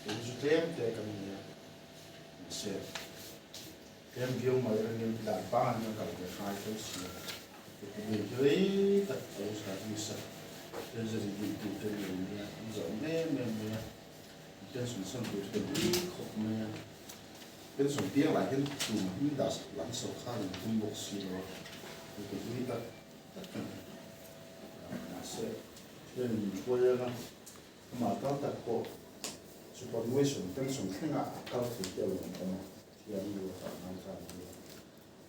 tem te kan ni se tem bio mai ran ni da pa ni ka ke khai to si ke ni dei ta to sa ni sa te je di tu te ni ni zo me te sun san tu te ni kho me te sun piang lại cái tu ma ni da lan so kha ni tum bok si lo ke ni ta ta kan na se te ni ko ya na mà tao ta ko supervision ten sum khenga kal thi te lo ma thiam lu ta na ka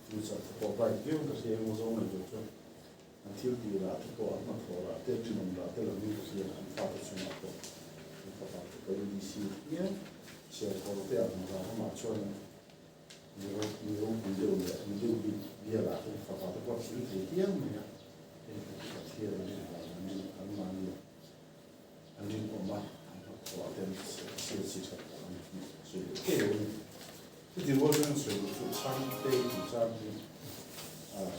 ni sa ko ba view ka se mo zo na jo cho an thil ti ra to ma tho ra te tin ra te lo ni ko se an fa ta su na ko fa ko ni si ye se ko te a ma ma cho na ni ro bu de ni bi la fa ko si ti ye me ya ka thi ra ni an ma ni an din ko ma我跟是汽车，所以这个这点我跟水路出商对主张的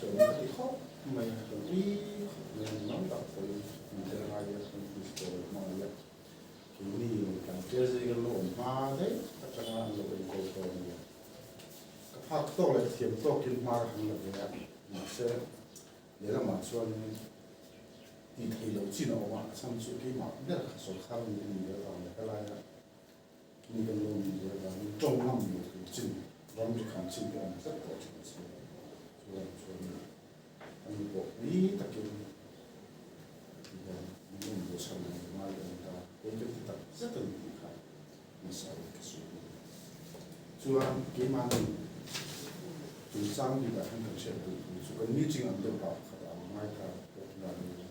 所以那以后没很低，没能到所以你这那也很不错的嘛也，就你看这是一个老马的，他这样子一个说的，他到了天到跟马很了的呀，那些那个马说呢。地铁路进了嘛，上去给嘛，那所看你那个那个来呀，你跟路你这个你中那么有进，我们就看进边这个就是，说你，你不你他给，你不上来嘛人家，我就他这个你看，你少一个水平，主要给嘛你，就上的很多些都，就跟你这样的吧，可能买他那里。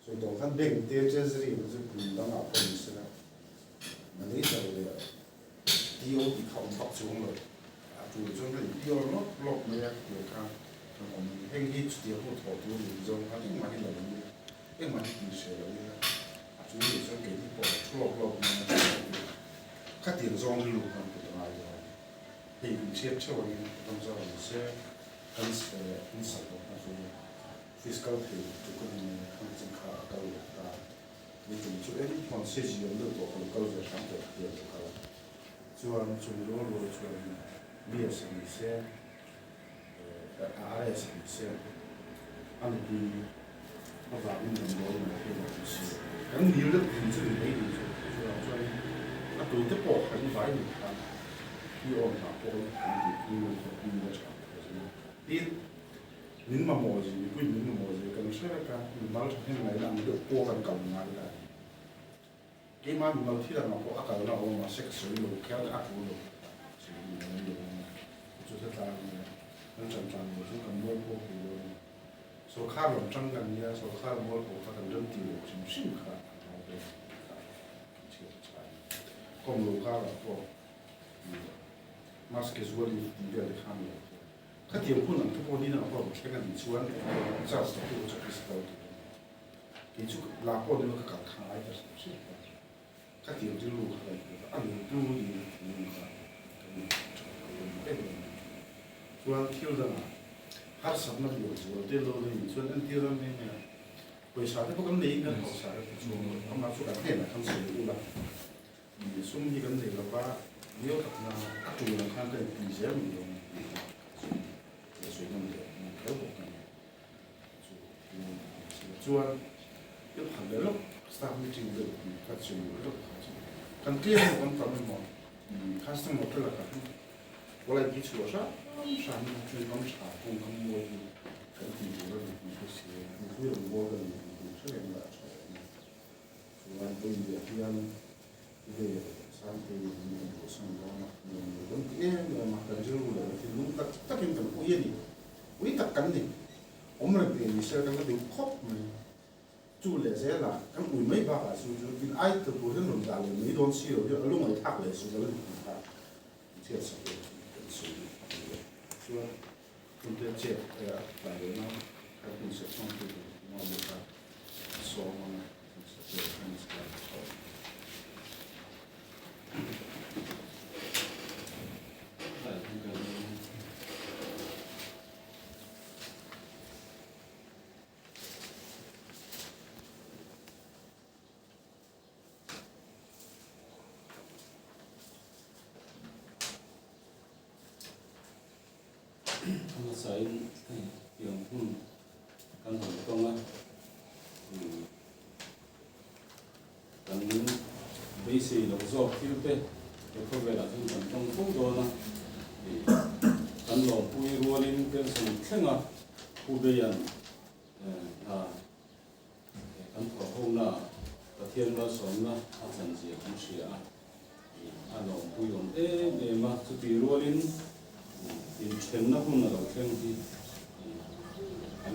所以都看病的这是里是不能啊，不是的，那你说的，第二die靠北中了，主要是第二落没呀，有看，我们很多地方土著民众，他另外的人，另外的地些人呢，主要是给你包出落嘛，看电商的路看不到那个，被有些车呢，他们说有些很少的，他说。fiscal 体就跟他们正卡高了啊，你怎么说？哎，你放设计用的多，可能高在上头也就好了。就按中国路就你也是一些，RS 一些，按比那咱们中国的那个东西，咁你那品质没理就说，那都得包很快的看，你按啥包你的厂，你。您嘛么子，贵您嘛么子，跟说那个，你买成天来那，你就过很高嘛的。几晚你买天了嘛，过阿高那我嘛识水路，开的阿古路，是那种，就是咱那正常的，就跟摩托路，说卡龙正跟呀，说卡摩托他跟正地路，什么新卡，然后对，这个差，公路卡了过，马斯克说的底下的看了。他点不能突破你那个话，这个你说的，这样子对我这个是高的，你就拉过那个港开的是不是？他点这路可能按你都你看，这个说挑的嘛，还是什么有做对路的，你说那挑的那个，为啥他不跟你跟好啥的不做？他妈说个天呐，他们是有了，你说你跟那个吧，你要看那，做人看跟比较没用。水弄的，可不可能？主要要很多路，上面这个他就路，看这样我们咱们嘛，他什么这个看，我来比出啥，啥呢？最刚查公跟我的，跟地主的你不行，你不用我的，你这样的查，主要不一样，这样这个三个月你上高嘛，你这嘛，跟这路的，这路他根本不愿意。为特緊的，我們那邊你說那個流口嘛，做了些啦，咁會沒辦法，就變愛的多些農家了，沒多吃了，就弄來他來說個問題啊，這是個是說，咁這來人呢，他不是放這個，我們他說嘛，是這樣子來說。sai yung kan hong tong á kan basic lo zo thiếu te cái thôi về là chúng ta trong công đồ na kan lo pui rualin cái sum thenga pu be yan kan thọ hong na ta thiên lo som na a chan ji kan sia a lo pui on mà chu ti rualin in chen na hun na lo thleng hi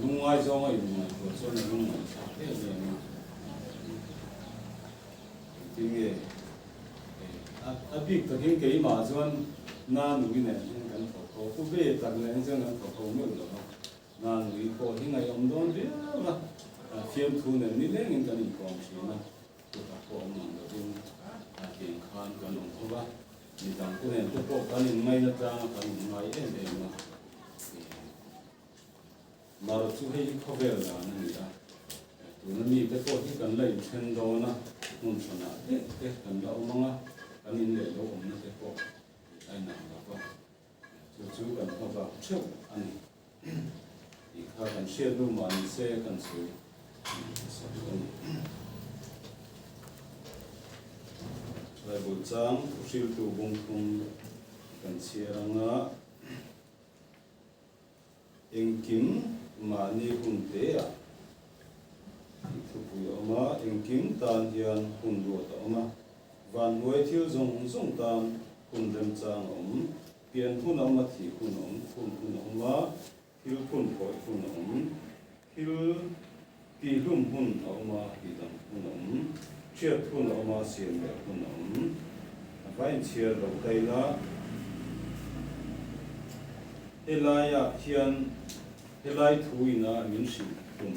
nungai zo ngai nungai ko so na nungai sa te ma tinge big ta king ke ma chuan na nu ne kan ko ku be tak le chuan kan ko me lo na nu ko hi ngai om don de la fiam thu ne ni le ngin kan ko si na ku ta ko ma lo din ke khan kan lo ko ba ni dang ku ne to ko kan ngai na ta kan ngai ma mà rồi chú hay có về là nên là tụi nó đi cái côที่กันเลยเช่นโดนะมุ่งชนะเด็กกันเรามั่งอ่ะกันนี่เลยเราผมนี่cái côไอ้หนังเราก็chúกันเขาแบบเชี่ยวอันนี้อีกข้ากันเชี่ยวดูมันเซ่กันสวยสวยกันใส่บุญจังชิลตูบงคุงกันเชียร์งะเอ็งกิมมานี่คุณเตะทุกผู้ยอมาเอ็งกิมตานเฮียนคุณรัวต่อมาวันหวยที่ส่งตานคุณเริ่มจางเปลี่ยนคุณเอามาที่คุณเอามาที่คุณปล่อยคุณที่ปีลุ่มคุณเอามาที่ดังคุณเชื่อคุณเอามาเสียงแบบคุณไปเชียร์เราได้ละเอลายะเฮียนเฮลายทูอินามินสิคุณ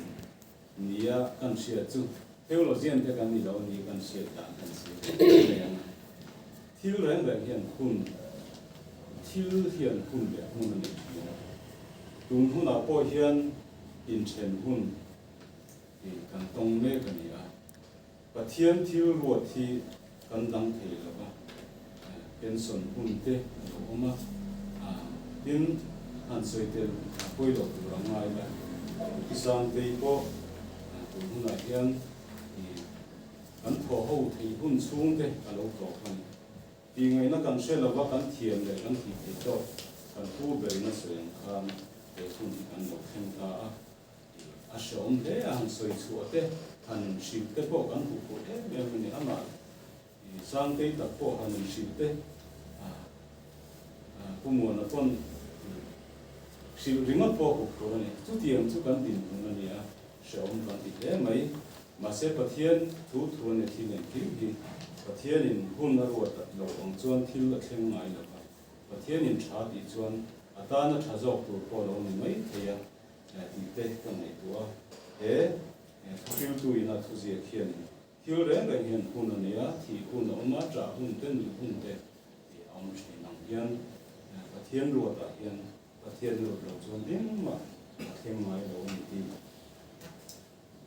นี่ยกันเสียจูเฮลโลเซียนแต่กันนี่เรานี่กันเสียต่างกันเสียที่เรื่องแบบเฮียนคุณที่เฮียนคุณแบบคุณนี่ตรงคุณเอาพอเฮียนอินเชนคุณกันตรงเมกันนี่อ่ะประเทียนที่รวดที่กันดังเทแล้วก็เป็นส่วนคุณเตะออกมาดินอันสวยเต็มคุยหลอกหลังไงแบบที่สร้างตีโก้ตัวหุ่นไหนยันกันพอเขาที่หุ่นสูงเตะกันเราต่อกันปีไงนักการเชื่อเราว่ากันเทียมเลยกันที่ติดต่อกันผู้เบย์นักเสียงคำแต่หุ่นที่กันหลอกเข่งตาอาชมเตะอันสวยชัวเตะอันชิลเตะพวกกันผู้เตะเมื่อวันนี้อามาสร้างตีตะพวกอันชิลเตะผู้มวลต้นสิริงพอกุกนี่ทุกที่ยังทุกกันดินนั่นนี่อ่ะเชื่อมกันติดเลยไหมมาเสียประเทศทุกคนในที่นี้ที่ประเทศนี้หุ่นนรวดเราองจวนที่ละเชียงใหม่แล้วก็ประเทศนี้ชาติจวนอาตานะชาจอกตัวพอเราไม่เทียติดเตะกันในตัวทุกตัวน่าทุกสิ่งเขียนที่เรื่องเห็นหุ่นนี่อ่ะที่หุ่นออกมาจากหุ่นเต้นหุ่นเตะเอามาใช้นั่งเห็นประเทศรวดเห็นประเทศรวดเราจวนเด้งมาเชียงใหม่เราไม่ดี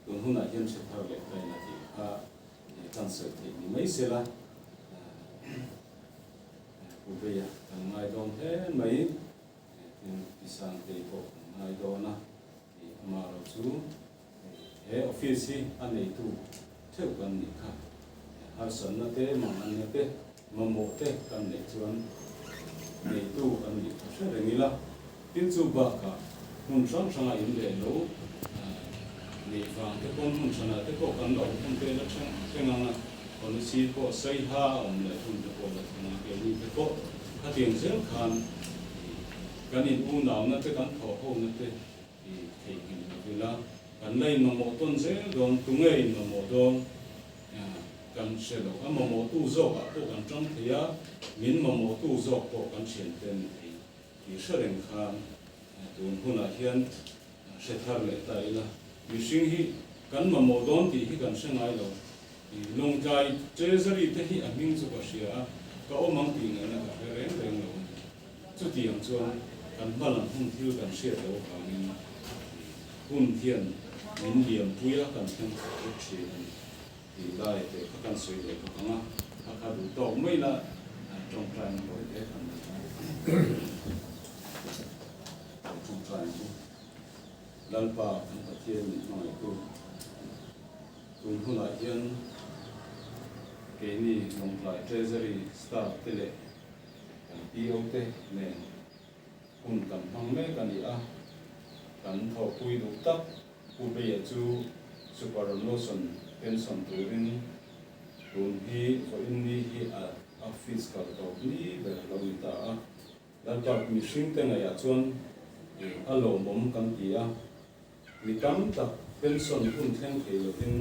ตัวหุ่นเห็นเสร็จแล้วเลยได้นาทีการเสร็จนี่ไม่เสร็จละผู้ไปทำไงตรงไม่ที่สร้างตีโก้ไงตรงนะมาเราสู้ออฟฟิศอันนี้ตู้เท่ากันนี่ครับหาสันนัดมันอันนี้เตะมาโมเตะกันในจวนในตู้อันนี้ใช่เรื่องนี้ละที่จูบกะหุ่นช่างอินเดียโลในฝั่งที่คนหุ่นช่างที่ก็กันเราคนเป็นลักษณะเช่นนั้นคนที่ก็ใส่ผ้าอมเลยหุ่นที่ก็ลักษณะเกี่ยวกับที่ก็ถ้าเตียงเสียงคันกันอินอุ่นหนาวนั่นเป็นการถอดหัวนั่นเป็นที่กินเวลากันเลยมาโมต้นเสียงตรงเงี้ยมาโมต้นกันเสียแล้วมาโมตู้โซ่ก็พวกกันจังเทียมินมาโมตู้โซ่พวกกันเชียนเป็นที่เสด็จคันตัวหุ่นอาเฮียนเสร็จแล้วเลยแต่ละมีสิ่งที่กันมาโมต้นที่กันเสียงไงเราลงใจเจสรีที่อันนี้สุขเสียก็เอามังตีเงินนะครับเร่งเราจุดที่อย่างชวนกันบ้านหุ่นที่กันเสียแล้วกันหุ่นเทียนมินเหลี่ยมปุยกันเทียนเชียนที่ได้แต่กันสวยเลยก็มาอาคาดูต่อไม่ละจงใจมาไว้แต่กันจงใจ khai lalpa kan pathian ni mai tu tun huna hian ke ni longlai treasury staff tele kan PO te nen hun kan hang me kan ni a kan tho pui du tak pu be ya chu superannuation pension turin tun hi for in ni hi a fiscal to ni be lo ni ta a lalpa mi hring te ngai a chuan a lo mom kan ti a mi tam tak pension hun thleng ke loin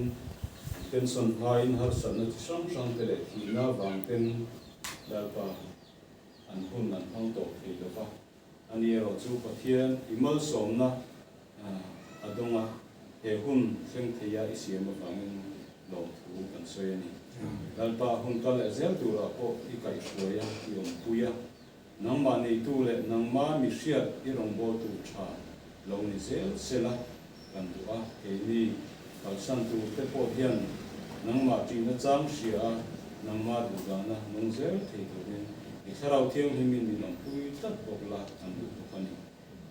pension line har san na sang sang tele thi na wang ten lalpa an hun an hang to ke lo fa ani ro chu pathian imal som na adonga he hun thleng theya isiam awangin lo thu kan soya ni lalpa hun kal zel tu ra po I kai hruaya yom puya nangma nei tu le nangma mi hriat I rong bo tu tha lo ni zel sela kan du a ke ni kalsan tu te po hian nangma ti na chang hria nangma du ga na nong zel thei tu ni I tharau thiang hi min ni long pui tat bok la kan du ko pani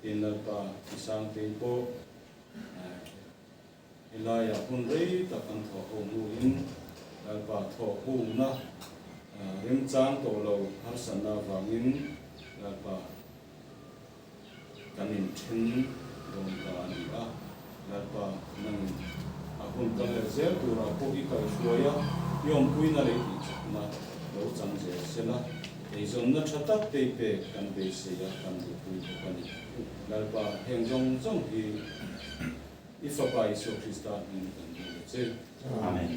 tin lalpa isang te po Ilaya hun rei ta kan tho ho mu in lalpa tho hu na rim chang to lo har san na wangin lalpa kanin thin dong ka ni a lalpa nang a hun kan le zel tu ra ko I kai hruaya yom pui na le ti na lo chang je sela ei zon na thatak te pe kan be se ya kan du pui ko pani lalpa heng jong jong hi Ifa pa Iso Krista in kan Amen.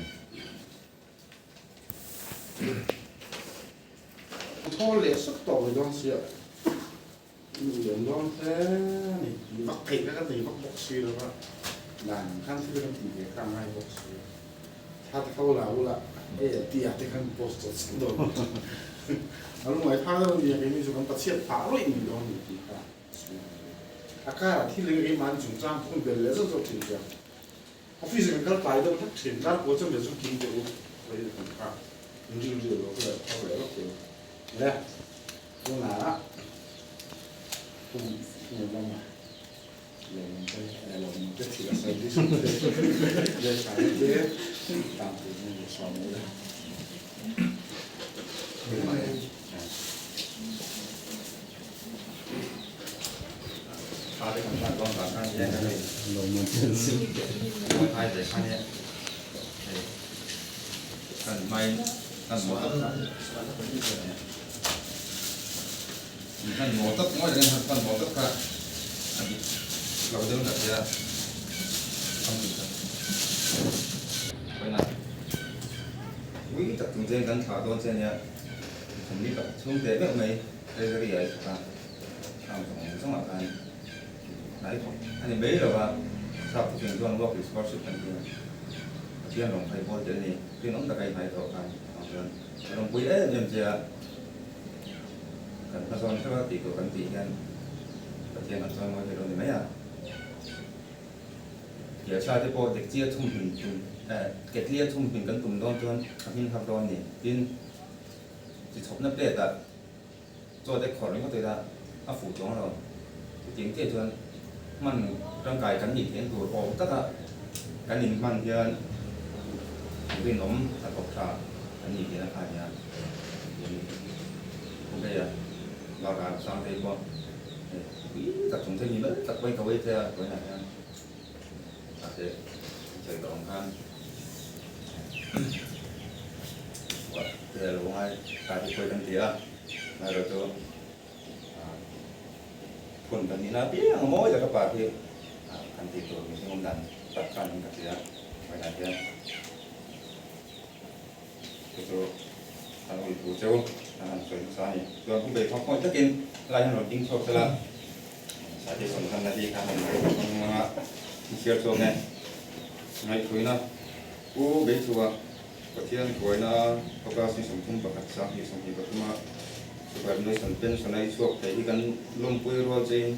Thôi lẽ sức tội don xịa Đường don thế này Bắc thịt các gì bắc bọc xì đó Làm khăn xí khăn tỉ cái khăn hay bọc xì Thật khâu là ula Ê tìa thì khăn bọc xì xí đồ Ở ngoài phá ra thì cái mình dùng bắt xiết phá rồi mình đó mình tỉ khá Aka thì lấy cái màn dùng trang cũng được lẽ rất rất thịt kìa Office kan kal pai do thak thin dar ko cham bezu king te u pai kan ka ngi ngi lo ko la ko la ko ya ko na ku ni ma ma le ni te lo ni te ti la sai dis le sai de ta ku ni so mo la Ada kan con bạn anh vậy này, lòng mình chân sinh hai để anh vậy, cần may cần mổ tóc, cần mổ tóc mỗi lần cần mổ tóc cả, lâu đến là gì à, không được, vậy nào, quý tập trung trên cần thảo đôn trên nha, chuẩn bị tập trung để biết mấy, đây là cái gì à, làm trong sống ở đây. Đấy, anh biết rồi mà sao thực hiện toàn bộ cái scholarship này thì chuyên lòng thầy vô chuyện này khi nó đã cái thầy tổ này còn lòng quý ấy nhận chưa cần phát son các tỷ của cần tỷ nhân và tiền là son mọi người rồi thì mấy à giờ sao thì bộ để chia thùng hình cái chia thùng hình cần tùng đón cho mình học đón này tin chỉ chụp nắp để ta cho để khỏi nó tới ta áp phụ trong rồi tiếng kia choมันร่างกายกันหยิบเห็นตัวออกก็จะกันหยิบมันเยอะเป็นน้ำตะกบชากันหยิบเห็นอะไรเนี่ยผมได้เราการสร้างได้บ่ตัดสงสัยนี่เลยตัดไปเขาไว้เท่าไหร่เนี่ยตัดเด็กใส่ตรงกันว่าเดี๋ยวเราให้การที่คุยกันเดียวมาเราจะคนกันนี้นะพี่ยังโม้จากกระป๋าพี่กันตีตัวมีสิ่งงดันตัดกันกับเสียไปไหนเสียตัวทางอีกตัวเจ้าทางส่วนสายส่วนผู้เบรกเขาควรจะกินลายถนนจริงโชคสละสายที่สำคัญนาทีการทำงานมาเชียร์โชคเนี่ยไงคุยนะผู้เบรกชัวประเทศคุยนะเขาก็สิ่งสมคุ้มประกาศสักที่สมที่ประทุมาSuperannuation pension ai suộc thì kan lom pui ro jin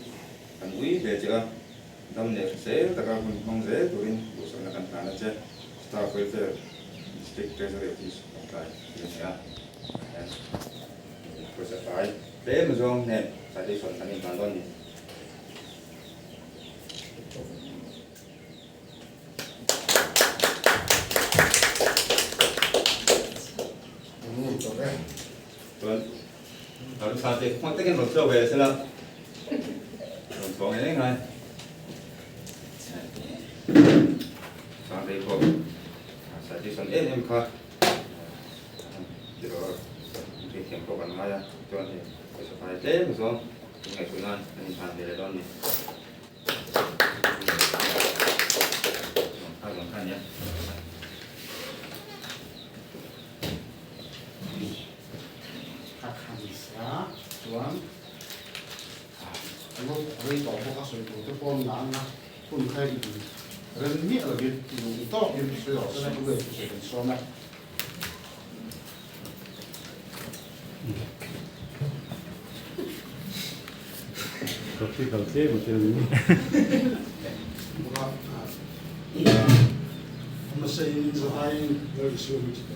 kan ui be ja dam ne se ta ka hun mong je turin bu so na kan kana che staff welfare district treasury office kai ya ko sa fai be ma jong ne sa de son kan kan don ni ตัวแรก ตัวเราดูสาธิตคนตะกี้รถเชื่อเวสแล้วรถสองยังไงสาธิตพวกสาธิตส่วนเอ็มค่ะเดี๋ยวที่เขียนพวกกันมาตัวนี้ไปสบายเต้ผู้ชมยังไงคุณนั่นอันนี้ทานเดี๋ยวตอนนี้ข้าวสำคัญเนี่ย Tuan, kalau hari itu apa kasih itu, tu pun lama, pun kaya itu. Renmi lagi itu top yang sudah saya juga itu soalnya. Kopi macam ni. Bukan, masih ini selain dari suami juga,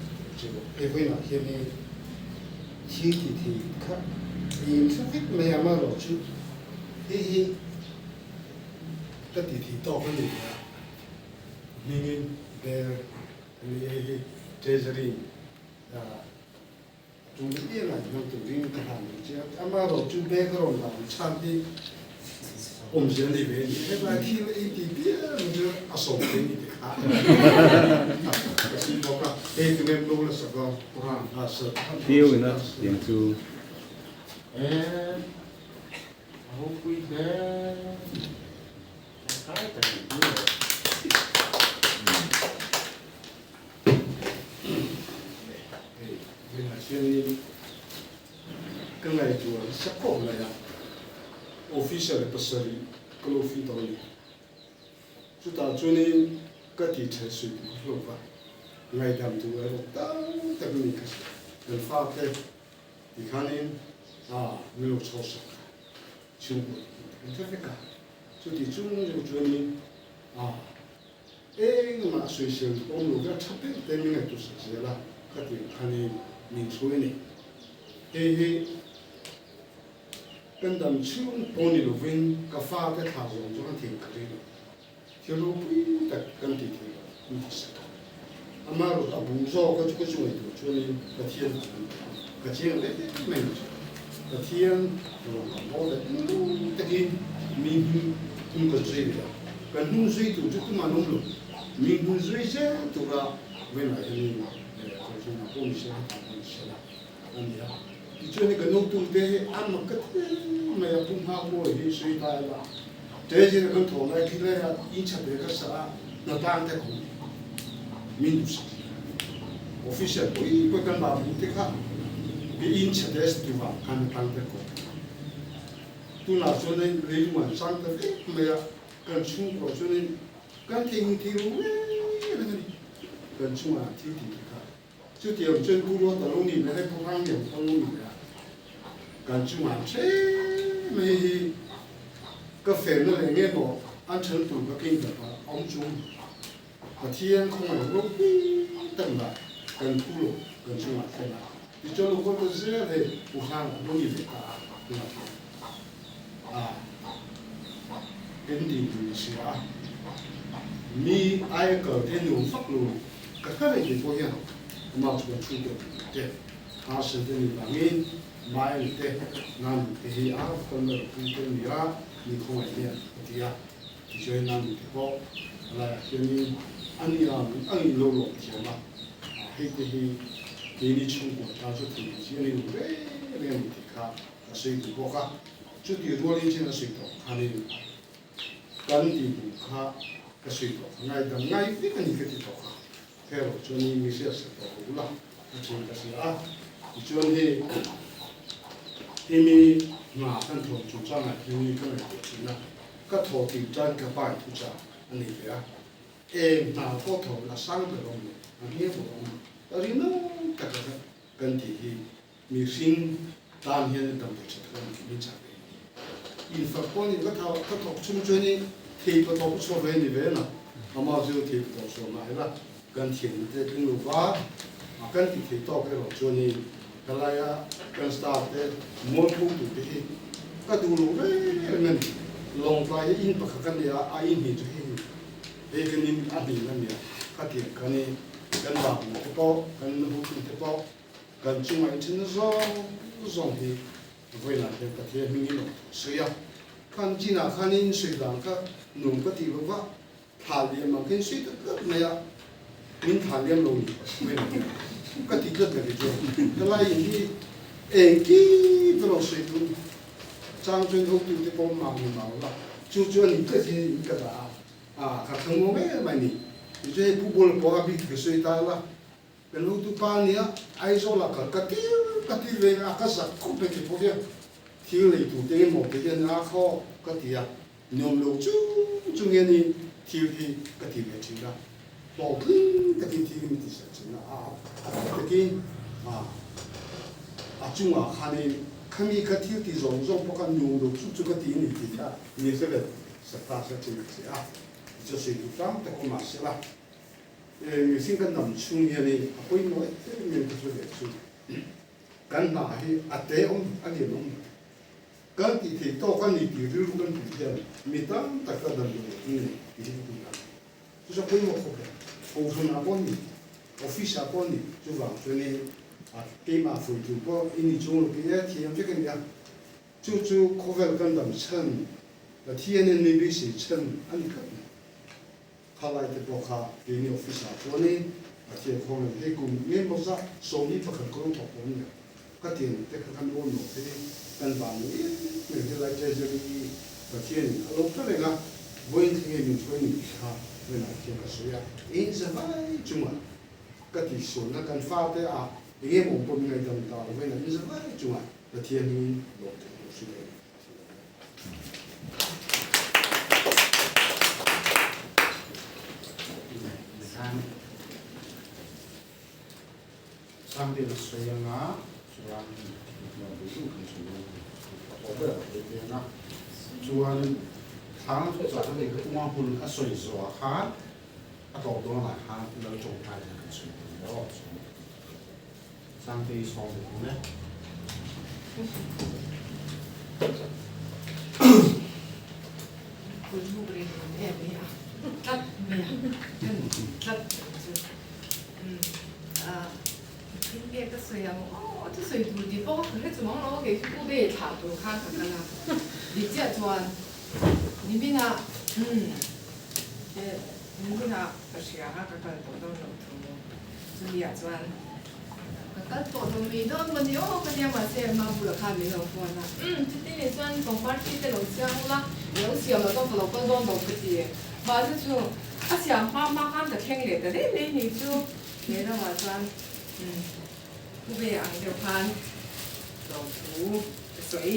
nak ini thì khác nhìn sắc thích mẹ mà rồi chứ thì cái thì to cái gì nhưng về treasury chúng biết là chúng tôi riêng cái hàng chứ mà rồi chúng bé cái rồi làm sao đi xem đi về cái bài thi là ít thì biết mình chưa sống cái gì khác cái gì đó là cái tụi em luôn là sao không tiêu nữa điểm chu em không quý thế cái tình yêu mình là chuyên cái này chùa sắp cổ này à official pasari kalau fi tahu ni sudah jadi kati tersuit lupa ngai dam tu ada tahu tak ni kasih dan fakta di kanin meluk sosak cuma itu mereka jadi cuma jadi mak sosial orang luar capek tapi itu sajalah kati kanin minggu ini跟他们去帮你的分，个发的他用就很挺可以的，就路不得跟地铁了，你是的。阿妈路他不少个这个种的，就是个天，个天没有，个天我的这个民个水的，个农水都就他妈农了，民水些都个未来的就是那东西啊，东西啦，安尼啊。就那个农土的，俺们个没有不怕过的水大了，这些跟头来起来啊，以前那个啥，那当的空，民族是，official 不跟马路的看，比以前的是对吧？看当的空，都拿说那雷晚上的没有，跟中国说那，跟听路那个，跟中国听的看，就点真不多的农民那不方便，不农民啊。กันจุมาเช่ไม่ก็เฟนอะไรเงี้ยบอกอันเชิญตู่ก็กินแบบว่าอ้อมจุ่มกระเทียมคงไม่รู้ตั้งแบบกันพูดกันจุมาเท่านั้นที่จะรู้ก็จะเสียเลยผู้ข้างรู้อยู่ที่ตาเป็นดีดีเสียมีไอ้เกิดที่หนูฟักลูก็แค่ไม่กี่ตัวอย่างมาชวนช่วยกันเด็กหาสิ่งที่มีบางอย่างไม่เด็กนั่นที่อาคนเราคุยกันมีอะมีคนไอ้เนี่ยที่อะที่ช่วยนั่นที่พออะไรที่นี่อันนี้อันนี้โลโลใช่ไหมให้ที่นี่ชุ่มกว่าตาจุดที่ที่นี่เรื่องที่ข้าสิ่งที่พอข้าจุดที่รัวลิ้นชิ้นสิ่งต่ออันนี้กันที่ข้าก็สิ่งต่อง่ายดังง่ายที่กันนี่ก็ที่ต่อข้าแค่เราจนนี้มีเสียสิ่งต่อกูละจนก็สิ่งจนที่มีมาตั้งถงจุดจ้างที่มีก็เลยจริงนะก็ถอดติดจ้างกับป้ายทุกจ้าอันนี้เลยมาก็ถอดละสร้างไปลงอันนี้ผมตอนนี้นู้นกันที่มีสิ่งตามเห็นตามที่ชัดกันมีจักรอินฟักปนี่ก็ถอดชุ่มจนี่ที่ก็ถอดโซเฟนี่เว้ยนะอามาจะที่ถอดโซมาเห็นละกันที่จะถึงลูกว่ากันที่ต่อไปเราจนี่ก็เลยกันสตาร์ทมดพูดถึงก็ดูรู้เลยนั่นลงไปอินปากกันเนี่ยอินหิจุหินเด็กนี่อันนี้นั่นเนี่ยก็ที่กันนี่กันบ้านที่พ่อกันพูดที่พ่อ gần chung mai chân rong thì với là cái thế mình nó sửa kan jina kanin sui lang ka nung ka ti ba thaliam ma ken sui ta me ya min thaliam lo ni ka ti ka ka ti ka lai ni e ki pro sui tu chang chun ho tu te pom ma ni ma la chu chu ni ka ji ni ka da ka thang mo me ma ni je pu bol po a bi ka sui ta la pe lu tu pa ni a ai so la ka ti ve a ka sa ko pe ti po dia thiếu lý thủ tế một cái dân á khó có thể nhom lục chú nghe đi thiếu thì có thể về chính là bỏ cứ cái thiếu thì mình sẽ chính là cái chung à khai này khi cái thiếu thì rong bao cái nhom lục chú cái thiếu này thì là như thế này sẽ ta sẽ chính là cho sựถูกต้องแต่ก็มาเสียละสิ่งกันนำช่วงนี้คุยน้อยมันก็จะเด็ดสุดกันหนาให้อัดเตะอันเดียว kan ti thi to kan ni ti ru kan ti ya mi tam ta ka dan ni ti ti na so ko mo ko ko so na ko ni office a ko ni so va so ni a te ma fu tu ko ini jo lo ke ya ti am je kan ya chu ko vel kan dam chen la ti ne ni bi si chen an ka ka lai te po kha ti ni office a ko ni a ti ko ne he ku me mo sa so ni pa ka ko ko ko ni ka ti te ka kan o no teกันบางนี้มันจะไล่เจอที่ประเทศอารมณ์ก็เลยนะวันที่มีช่วยหนึ่งค่ะเวลาเกี่ยวกับสุริยะอินสบายจุ่มก็ที่ส่วนนั้นการฟ้าแต่อย่างเงี้ยผมเป็นไงต่างๆเวลาอินสบายจุ่มประเทศนี้ลงถึงสุริยะสร้างเดือนสุริยะนะสุริยะเราดูดูกันสุริยะ我不了这边呢，主要他早上那个光棍他所以说他搞多了他那种他这个水平要从上对上的呢。คุณผู้บริหารแอบไม่เอาตัดไม่เอาตัด听别个水啊，哦，这水土地包，可是怎么了？给不被查到看看看啦，你这转，你别那，你别那，不是啊，看看多多老土，这里啊转，看多多没多，我的哦，看见嘛些嘛不了看没老关啦，这点也转，上班去的老乡啦，有时候都不老关关老不的，嘛就说，想妈妈看的听来的，你就，没那嘛转。ผู้บริหารเดียวกันลงทุนสวย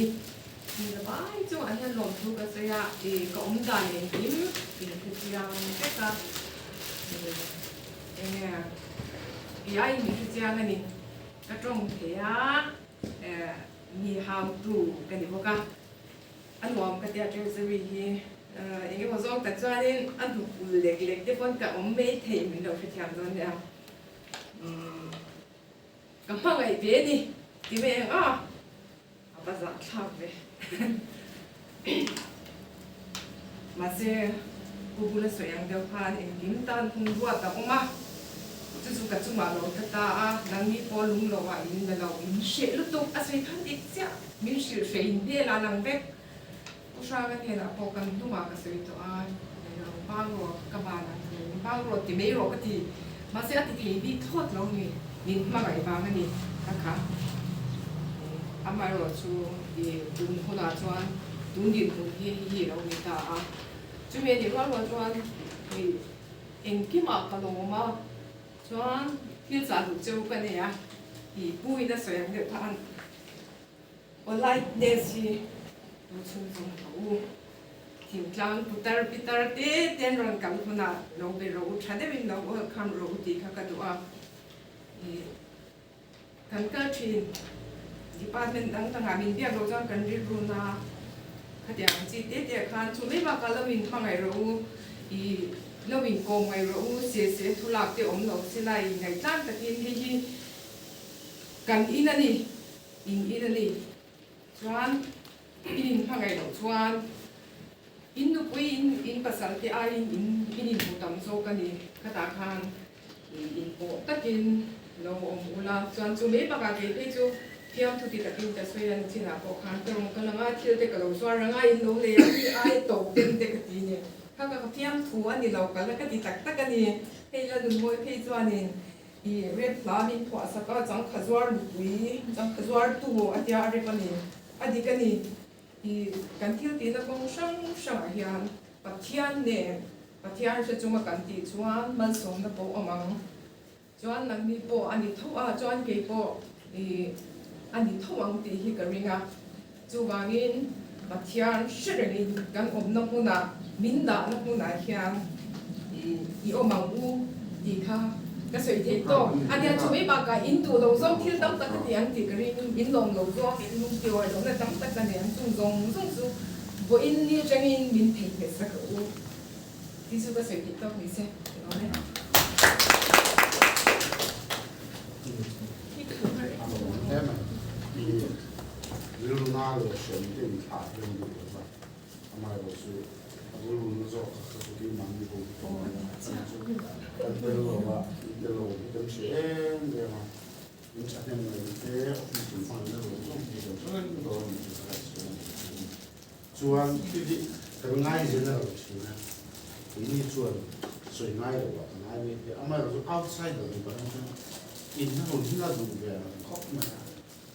มีระบายจังอันนั้นลงทุนก็จะก็องค์การเองยิ้มเป็นคือยังแค่ก็ยายมีคือยังกันนี่ก็ตรงเทียมี how to กันนี่พวกอันรวมกันเดียวจะวิธีอย่างที่ผมบอกแต่ส่วนนี้อันถูกเล็กๆที่คนกับองค์ไม่เทียมเราคือทำตรงนี้ก็มาไว้เบี้ยนี่ที่แม่เอาภาษาชาวเว้ยมาเสียกูบุญสวยอย่างเดียวพานเองกินตานคงวัวแต่ออกมาจู่ๆก็จู่มาเราก็ตานังนี้พอลุงเราว่าอินเดเราอินเชื่อลุตุกอาศัยทันดิเสียมินเชื่อเสียอินเดียลานังเบ็กผู้ชายกันเนี่ยนะพอกันดูมาก็สวยตัวเราบ้างเรากบานังบ้างเราที่ไม่เราก็ที่มาเสียที่ที่ดีทอดเราเนี่ยนินมาไงบ้างนี่นะคะอามาเราชูดุนคนละชวนดุนดินดุนที่เราไม่ได้จุดเมื่อเดี๋ยวเราชวนเองกี่มาก็ลงมาชวนที่จะดูเจ้ากันเนี่ยปุ้ยน่ะสวยเดี๋ยวท่านวันไล่เดซี่ดูชุ่มชุ่มเขาทีมจังพุทธร์พิตร์เต้นรังกันคนละเราไปเราชัดได้เป็นเราคำเราดีค่ะกันตัวกันก็ทีดีพาร์ตเมนต์ต่างๆมีเดียเราจะกันเรียนรู้นะขยันจิตเดียกันช่วยมากันเราวินฟังไงเราเราวินโกงไงเราเสียทุลักที่อมเราเสียไรไงจ้างแต่ที่กันอินนี่ชวนอินฟังไงเราชวนอินดูปุยอินภาษาที่อินผู้ตำโซกันนี่ขตาคานอินโปตะกิน lo ula chuan chu me baka ke pe chu thiam thu ti takin ta soyan china ko khan tong kalanga thil te kalo so ranga in lo le ai to ten te ka ti ne ka ka thiam thu ani lo kala ka ti tak tak ani hei la dun moi phei chuan in i red flamin phwa saka chang khazwar lui chang khazwar tu atia re pani adi kani i kan thil ti na kong sang sang hian pathian ne pathian se chuma kan ti chuan man som na po amang chuan nang ni po ani tho a chuan ke po i ani tho ang ti hi ka ringa chu wangin pathian shirengin kan om na huna minda na huna hian i omang u ti kha ka soi the to ani a chumi ba ka in tu lo zong thil tam tak ti ang ti ka ring in long lo zo in lung ti wa lo na tam tak ka ne ang chung zong zong su bo in ni changin min thei ke sa ka u ti su ka soi the to ni se no ne thế mà đi lưu na rồi选这里卡用的吧，他妈的是lưu那时候可是给忙的不多嘛，但是我吧，这路跟谁对吗？你昨天那些情况那种重点的很多，你就是来说，做完自己更爱人那种事呢，你做谁爱的话，爱的，阿妈就是 outside 的那个。in nó hồn là dùng về khóc mà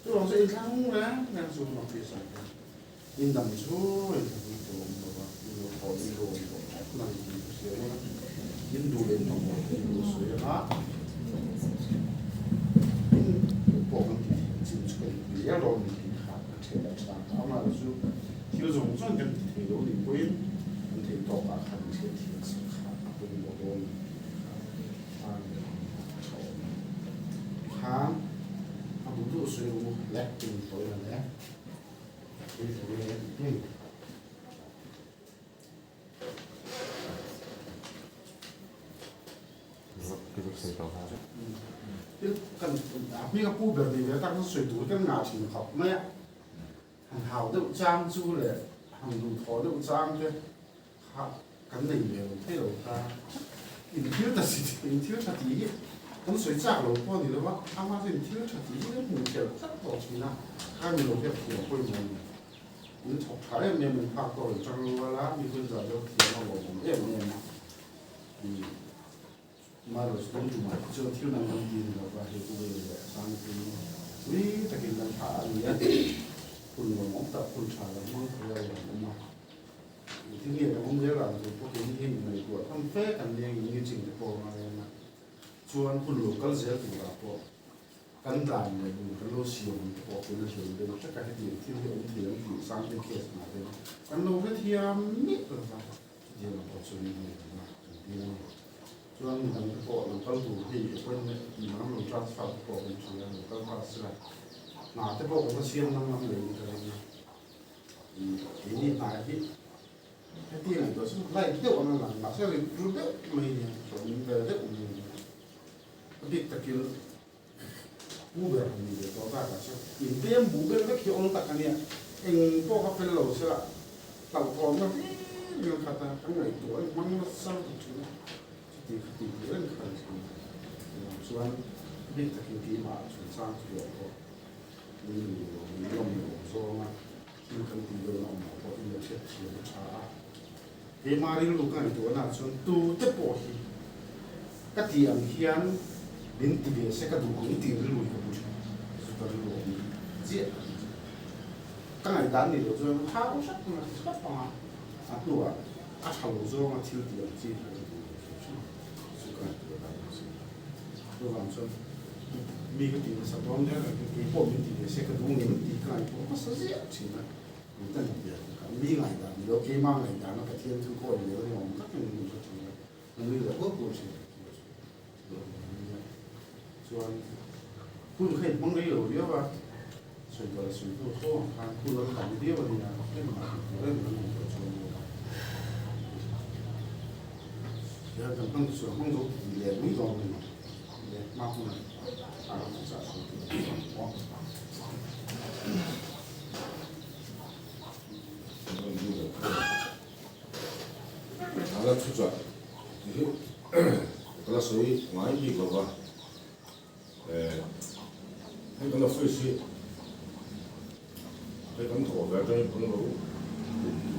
tôi nói sẽ thắng đấy nên dùng nó phía sau in đầm số in thằng đồ mà in đồ khó in đồ là gì sẽ in đồ đến nó in đồ sửa nó bộ cái gì chịu cái gì đó rồi thì khác cái là sao mà là số thiếu dùng cho nên thì đồ thì quên thì tổ cả khác thì sẽ khác quên bộ đồ tháng aku tu suruh lecting toilet ya, ini toilet ini. Kan, tapi aku berbeda tak sesuai tu kan ngaji kau, mana? Hal tu jam tu le, hal tu thor tu jam le, kan ni le, tu ta, ini tu tak sih, ini tu tak sih. 咁水炸路波你的话，啱啱先跳出自己都唔着得落去啦，啱你路一條杯門，你坐睇咩名拍過嚟做㗎啦，你佢就有條路門，一樣嘢嘛，買嚟講住埋，將跳能咁見就話係會嘅，三邊，喂，就見能爬你一半路我得半茶咁樣佢有人咁嘛，啲嘢我唔知啦，就不見啲唔係過，咁飛咁樣已經整得過嘛嘅。ชวนคุณลูกก็เสียตัวพวกกันด่านเนี่ยดูกันโลเชียงพวกเป็นเชียงเดินจะการที่ที่เราเที่ยวอยู่สร้างเป็นเคสมาเป็นกันโลก็เที่ยวนิดเลยครับเดี๋ยวเราก็ชวนนี่มาที่นี่ชวนมันพวกเราก็ดูที่คนเนี่ยน้ำเราจะฝากพวกเป็นเชียงก็ว่าสิละหนาแต่พวกเราเชียงน้ำเลยอะไรเงี้ยทีนี้หายที่ที่ไหนตัวซึ่งไล่เที่ยวอันนั้นหลังเสียเลยรู้เด็กไม่เนี่ยสมเด็จเด็กbiết ta kêu bố bè mình để có ba cả sao nhìn thấy bố bè nó kêu ông ta cái này anh có cái phần lẩu sao tàu thòn nó nhiều khát ta cái ngày tuổi mang nó sao thì chú thì lên khẩn rồi biết ta kêu tí mà chuyển sang thì có mình dùng số mà khi cần tìm được nó mà có những cái chuyện trả cái mà đi lúc này tuổi nào xong tu tiếp bỏ thì cái tiền hiền đến thì về sẽ có đủ những tiền lùi của mình, super lùi, dễ. Các ngày đàn thì rồi hao rất là rất là, lùi, hao rồi mà thiếu tiền gì rồi, super lùi rồi làm sao, mình cái tiền sản phẩm đấy là cái bộ mình thì sẽ có đủ những tiền cái này cũng có rất dễ chỉ là mình tên là tiền, mình ngày đàn, nếu cái mang ngày đàn nó phải thiên thứ coi nếu thì mình rất là mình có thể mình là bước过去。ส่วนคุณเคยมองได้หรือเดียวว่าส่วนตัวส่วนตัวข้อทางคุณเราทำเดียววันนี้นะเรื่องมาเรื่องมันเป็นส่วนตัวเดี๋ยวจะต้องส่วนห้องดูเรียนไม่ตรงเลยเรียนมากขึ้นจะส่วนตัว나가 투자. 그래서 소위 많이 비거가 kan office cái cắm thổ về cho những con lỗ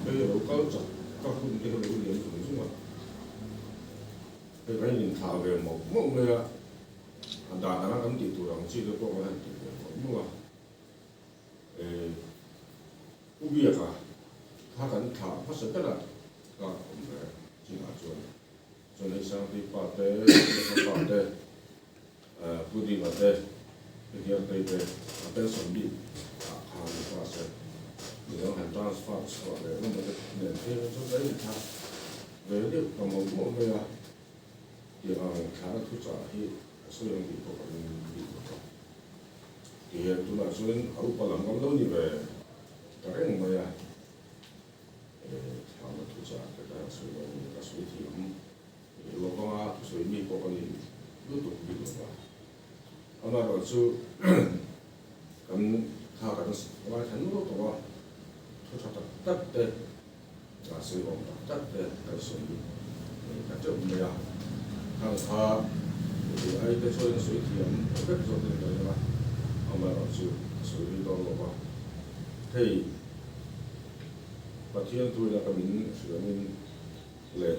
cái lỗ cao chặt các khu cái lỗ liền cũng xuống mà cái nhìn thảo về một người đàn nó cắm tiền tủ lòng chỉ được có cái tiền mà cũng biết à他敢thảo他是个啦chỉ là cho nên sang đi qua tới qua tới bút đi vào tới cái kia tới về tới chuẩn bị hàng qua sẽ nếu hàng transfer qua để nó mới để thêm cho đấy thà về cái còn một người à thì hàng khá là thu trả thì số lượng bị có bị thì chúng ta số lượng ở qua làm công đâu như về cái người à how to check that so that's with him lo ko so mi ko ko ni lu to bi lo ba ama ro su kam ha ka wa tan lo to wa to cha ta tak te a so lo ta tak te ta so ni ta cho mi ya ha ha ai te so ni so ti am ko so ni da ba ama ro su so ni lo ba thei Patient tu là cái mình sửa mình lệ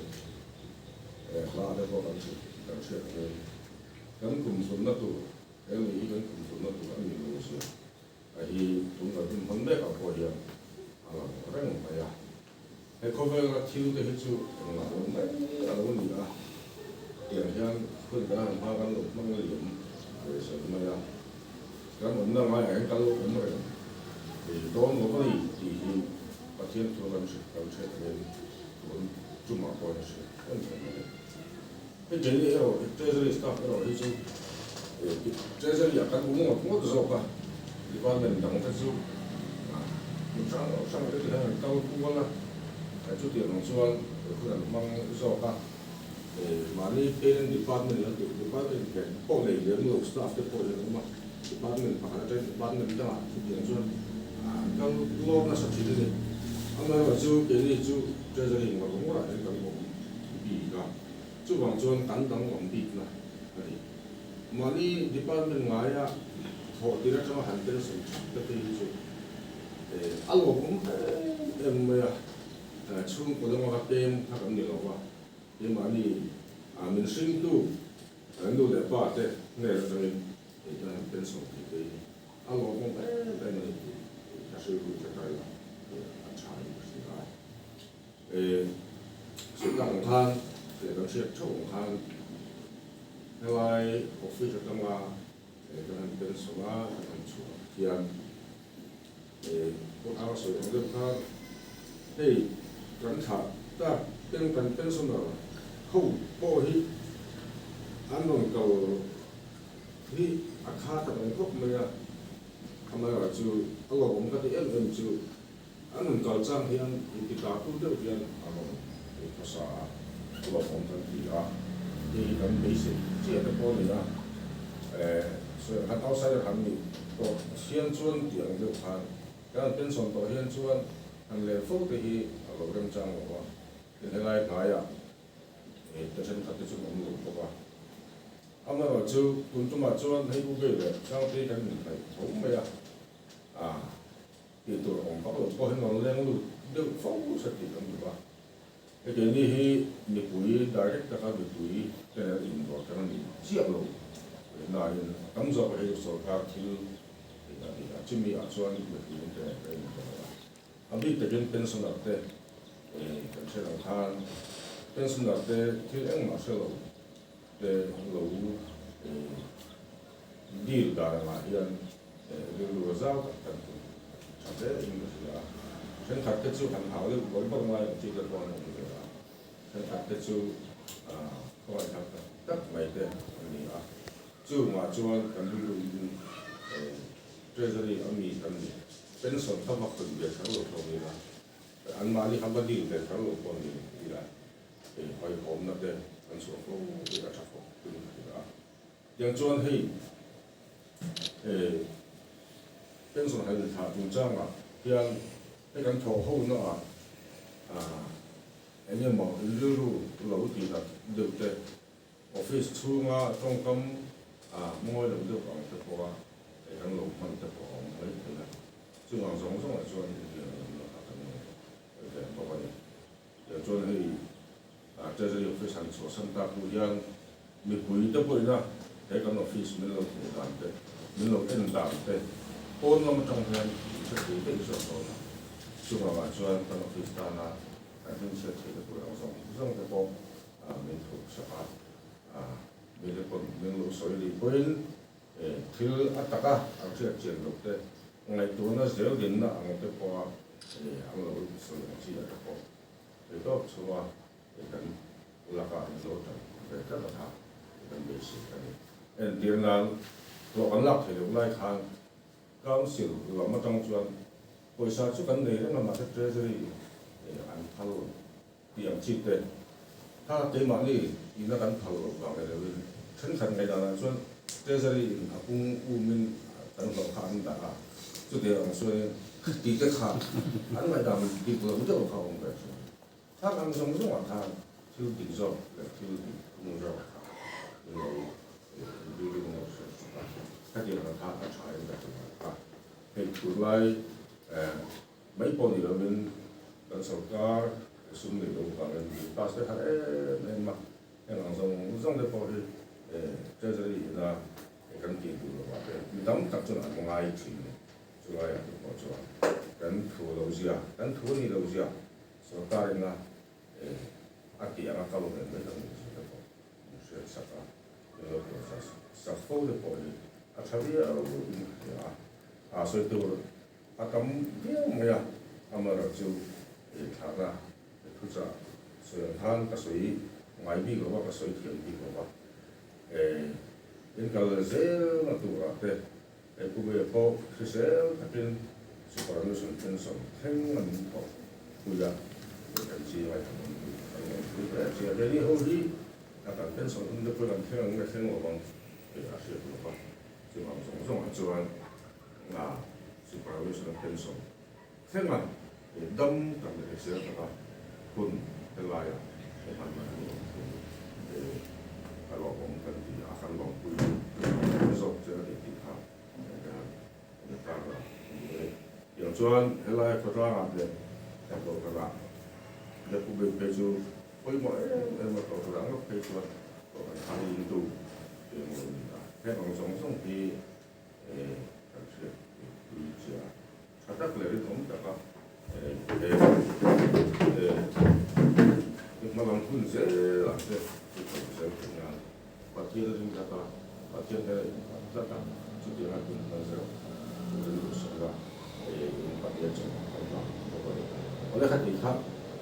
khá là có cảm xúc cái cùng xuân nó tu cái lý cái cùng xuân nó tu cái mình luôn sửa thì chúng ta cũng vấn đề ở coi hiện rất là phải cái cover là thiếu cái hết chú là vấn đề là vấn đề là tiền hàng hơn cả hàng hoa văn lục mang cái điểm rồi sẽ mà là cái vấn đề mà cái cái lúc cũng vậy thì đó nó có gì thì Patient tu làm sự cái chung mà coi là sự quan trọng nhất. cái này rồi treasury staff rồi thì chú treasury là cái cũng một số cả department đóng cái chú mình sang cái thứ hai cao cũng là cái chú tiềnของส่วนคือมันsố cả mà đi parent department là department cái bộ này là người staff cái bộ này mà department phải là cái department đó chú tiềnส่วนcao lo là sắp xỉ đấy 아마 저 괜히 저 저저리 뭐 뭐라 그러니까 뭐 비가 저 방전 단단 원비구나 아니 많이 디파트먼트 가야 더 디렉션 한 대로 좀 그때 이제 알고 보면 뭐야 처음 고등어가 게임 하는 일하고 이 많이 민심도 안도 내 봐대 내가 좀 일단 변성 이제 알고 보면 내가 다시 그렇게 sự đồng than để đồng chuyện cho đồng than theo ai office ở trong là để cho nên bên số ba thành số tiền để cũng áo sửa được được than thì gắn thả ta bên số nào không có hi anh đồng cầu hi khá thật là tốt mới à không phải là chú ông cũng có thể em chú anh cầu trang thì anh thì cả tu được thì anh có sao có phong trào gì đó thì cái basic chỉ là cái này đó rồi hắn outside hắn đi có hiện chuẩn tiền được hắn cái bên son có hiện chuẩn hắn lên phốt thì ở bên trang của thì lại nói à thì tôi sẽ thật sự không được qua ông nói chú cũng chúng mà chuẩn hay cũng vậy đấy trang thì cái mình phải không mấy à thì tôi cũng có hình nó lên được phong rất là nhiều quá cái này thì mình bùi direct các cái bùi cái này in vào cái này chiết luôn này tấm dọc hay số các thứ thì chỉ mi ở chỗ này mình cái anh biết cái pension là thế cái sẽ là than pension là thế thì anh mà sẽ lâu để lâu deal đó là hiện điều giao các thế Indonesia, sen takia tu han hal itu boleh mai tidak boleh juga. Sen takia tu kau ada tak mai deh ni tu macam kan dulu treasury kami pension tamak tu dia kalau kau ni lah. An mali hamba di dia kalau kau ni lah. Kau home nak deh kan suatu dia cakap tu lah. Yang cuan hei pension hay là thả trung trang à, hiện cái căn thổ hậu nữa anh em bảo lưu lâu thì là được đấy, office thu mà trong cầm mua được được bằng cái qua kan lo man te ko mai te na chu ang song song la chuan ni lo ka kan te pa pa ni ya chuan hei te se yo fe san so san ta pu yang mi pui te pui na he kan office min lo ku dan te min lo en dan te pon lo ma tong hian se pui te so so na chu ma chuan kan office ta na kan hin se te te pu ang song song te po min thu sa pa mình được còn những lỗ sỏi đi quên thiếu ăn tắc ăn chưa chuyển được đấy ngày tuần nó dễ đến là ăn được qua ăn lỗ sỏi chỉ là được thì đó số mà cần là cả lỗ trần để rất là thà cần bế sĩ cái này tiền là lỗ ăn lắc thì lúc này khang cao xỉu là mất trong chuyện bây giờ chú cần này nó mà cái treasury ăn thâu tiền chi tiềnถ้าเต็มมันนี่อินนักการพัฒนาบางอย่างเลยฉันขันไงล่ะส่วนเจ้าจะได้กุ้งอุ้มมันตั้งสองขันด่าสุดเดียวส่วนตีก็ขาดอันไม่ดำตีเปลือกมันจะเข้าองค์แบบถ้าทำสองสองทางที่ตีจอบและที่กุ้งจอบเราดูดูมันสุดถ้าเกี่ยวกับทางใช้แบบนั้นให้ตัวไล่ไม่พอดีเราเป็นการสกัดsum ni lo ka ngan di pas te ha ne ma en zong de po de je je ri na kan ti du lo ba te mi dam tak chu na ko ngai chi ni chu ai ya po chu kan thu lo zia kan thu ni lo zia so ta ri na a ti ya ka lo ne me ta ni so te po se sa ka lo ko sa fo de po ni a cha vi ya a so te wo a kam dia mo ya amara chu thà raทุจริตส่วนทางกระสุยไม่บีกว่ากระสุยเทียมบีกว่าเป็นการเซลล์ตัวแต่ผู้บริโภคคือเซลล์ถ้าเป็นสุขภาพส่วนเป็นส่วนแข็งมันพอผู้ยากเป็นชีวิตของผู้บริโภคเรื่องนี้โอ้ดีถ้าเป็นส่วนที่ผู้นั้นแข็งไม่แข็งว่าบางเป็นอาชีพตัวว่าซึ่งบางส่วนส่วนสุขภาพส่วนเป็นส่วนแข็งมันดำกับเซลล์ตัวคุณเป็นไรอ่ะเป็นมันเราผมกันที่อาคารลองคุยสอบเจอที่ติดขัดนะครับนะครับอย่างส่วนเวลาเขาทำอะไรแต่ตัวกระดาษเด็กผู้เป็นเพจูคุยหมดมาตัวกระดาษก็เพจูตัวกันทำยินดูอย่างนี้แค่ของสองปีการเชื่อคุยเชื่อถ้าตักเลยที่ผมแต่ก็มาลงทุนเสียหลังเสียที่ผมเสียเป็นงานปัจจัยเรื่องการปัจจัยในสัตว์สุดที่เราคุณมาเสียเป็นรู้สึกว่าปัจจัยจริงต่างๆตัวนี้อะไรขัดอีกครับ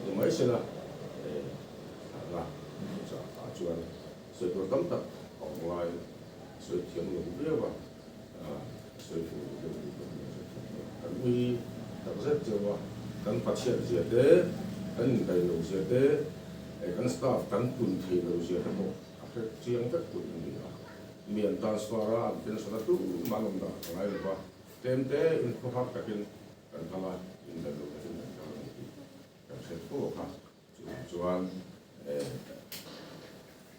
ยังไม่เสร็จละละจะจวนสวยตัวตั้มตัดออกลายสวยเทียมลงเรียกว่าสวยผู้เรียกกันมีแต่ก็เจอว่ากันปัจจัยเสียเด้กันไปลงเสียเด้กันสตาฟกันปุ่นเทลงเสียทั้งหมดเชียงก็ปุ่นนี่นะมีอันตรายสวาระเป็นสถานทูตมาลงได้อะไรหรือว่าเต็มเต้อินพพักกันกันตลาดอินเดียกันกันกันเสร็จพวกครับจวน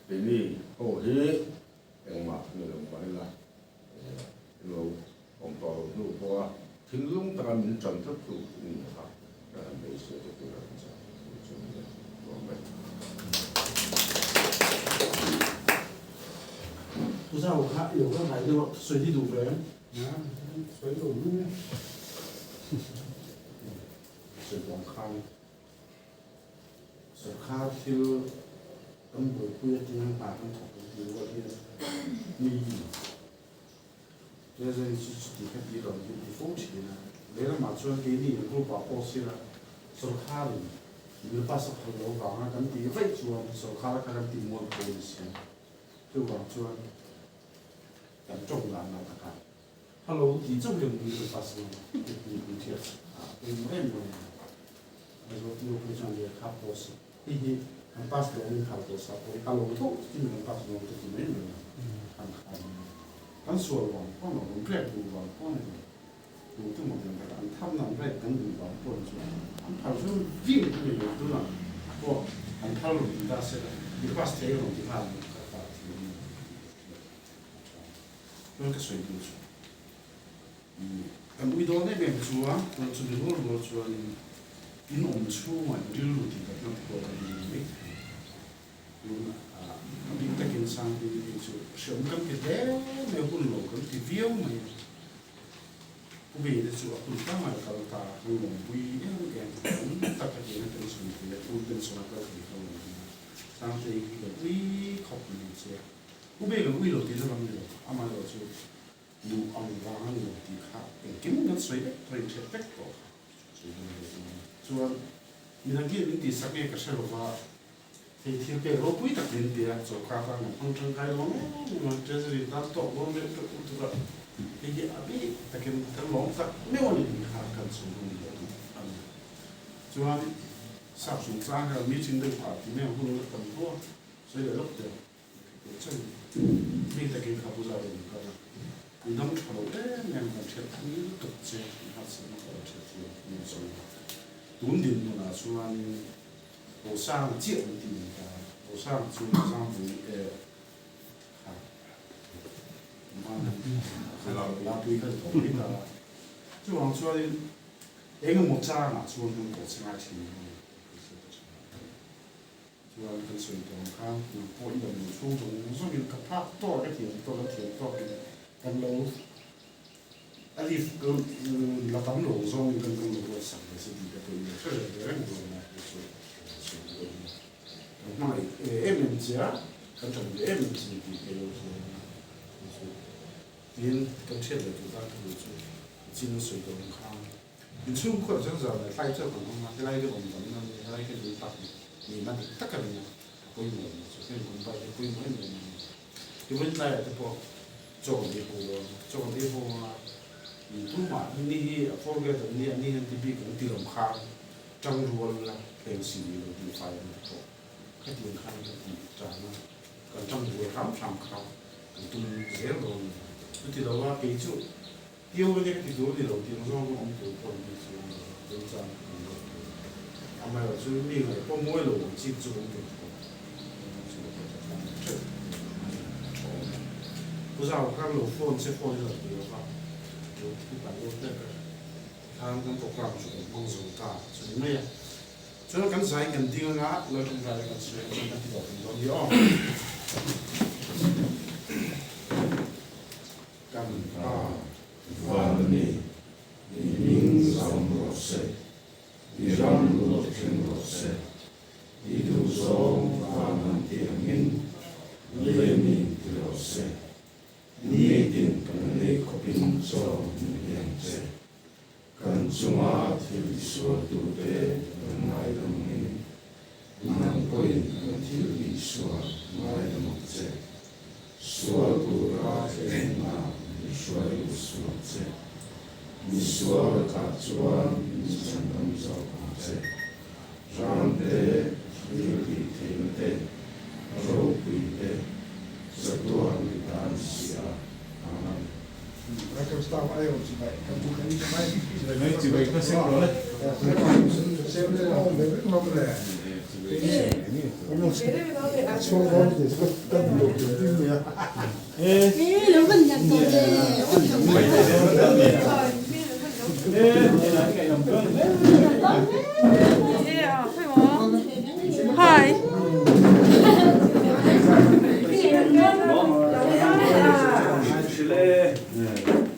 ทีนี้โอ้เฮ้ยยังมาเนี่ยลงไปละเราองค์ต่อรูปว่าทิ้งลุงตามมินจันทร์ทุกนี่ครับการไปเสียตัวเราจะจนเนี่ยรวมไป不知道我看有个牌子说水地赌人啊，水赌路，水光看，水看就根本不一定把它投入我的利益，就是你看地方就不风险了，你那马村给你不把保险了，水看了，你把手头老房啊，跟地费做，水看了看跟地摸多一些，就往村。กันจงร้านเราครับถ้าเราที่จงยังมีเป็นภาษาเป็นเทียบเป็นเรื่องอะไรเราดูเป็นจังเลยครับโพสที่มันภาษาเราครับโพสเพราะถ้าเราทุกที่มันภาษาเราจะเป็นเรื่องทางการทั้งส่วนของพ่อเราเรียกดูว่าพ่อเนี่ยดูทั้งหมดอย่างไรอันทำนั่นเรียกกันดูว่าพ่อส่วนอันทำส่วนวิ่งไปอยู่ตัวนั้นพวกอันทำเราดีได้เสร็จดีภาษาเราดีมาก 那个水不水， kan ui do ne me chua to chu ni ro ro chua ni in chu ma ri lu ti ka na ko ka ni me bi ta kin sang bi chu shom kan ke de me hun lo kan ti viu me ku be de chu ku ta ma ka ta ku lo bui e ke ta ka ni na kan su ni ku den su na ka ki ka lo sang te ki ka ui khop ni che ku be ka ui lo ti so lam lo ama lo chuดูอังวางอยู่ที่ขาเป็นกินกันสวยแบบเทรนเช็ดเฟกต์ก็ส่วนมีทั้งที่ลิ้นตีสักเอกเชลว่าที่เป็นโรควิตามินที่จะข้าวกันพังทางกายร้องมันจะสิริตัดต่อว่าไม่เป็นอุตระที่จะอภิแต่กินทั้งร้องสักไม่วันนี้ขากันสูงนี่อันส่วนสับสนสร้างกันมีชิ้นเดียวผ่าที่ไม่หุ่นกันพวกสวยเลยลูกเดียวใช่มีแต่กินข้าวผู้ชายเลยก็น้ำพอได้เนี่ยมันเชื่อที่ตุกเจ้าหัดสมาร์ทเชื่อที่มีส่วนดุนดินมันส่วนโอสร้างเจียนดินกันโอสร้างส่วนสร้างบุญครับมันเราดูกันตรงนี้นะส่วนเองหมดจ้านะส่วนมันก็สมาธิส่วนเป็นส่วนตรงข้างคือพวกอย่างช่วงตรงส่วนกับภาพตัวก็เถียงตัวก็เถียงตัวกันเราอันนี้ก็เราทำหลงส่งกันตรงนี้ก็สั่งเลยสิดีกับตัวนี้เชื่อเลยเรื่องนี้นะไม่เอ็มจีอ่ะกันทำเอ็มจีที่เกี่ยวกับเรียนกันเชื่อเลยตัวตั้งตัวช่วยจีนส่วนตรงข้างเป็นช่วงขั้วจังหวะเลยไล่เจ้าของมันไล่ก็ผมทำนั่นไล่ก็ดูตัดมีมันตักกันเนี่ยคุยเหมือนคุยคนไปคุยเหมือนที่วันไหนแต่พอจงดีหัวทุกวันนี่โฟกัสนี่เห็นที่บีกันตีลมค้างจังรัวละเป็นสีเราดีไฟมันตกแค่ตีลมค้างก็ตีจานนะกันจังรัวร้ำช้ำเขากันตุ้มเสียโดนที่เราว่าปีจุเที่ยวเนี่ยที่ดูนี่เราที่เราต้องมองดูคนที่สุดเดินจานทำไมเราช่วยนี่เลยเพราะมวยเราจิตจุดเป็น不知道我看有货这货是比如说有100多那个，他们都挂出来梦手大，所以没有。所以刚才跟丁啊，来刚才那个是那个地方很多的哦。干啊，万里，你名上若谁？你让若听若谁？你独送花满天明，雷鸣若谁？你定跟你可并做连接，跟中华体育所读的跟爱的名，南归跟体育所爱的梦者，所读的天哪，你说有所者，你说他做你才能做者，让的体育听的，肉贵的。Setuhan kita sia. Mereka tahu ayo supaya bukan ini supaya Sebenarnya coba kita sembroh lah. Sembroh bebek mau boleh. Ini soal itu kan belum tentu ya. Lo kan yang tahu deh.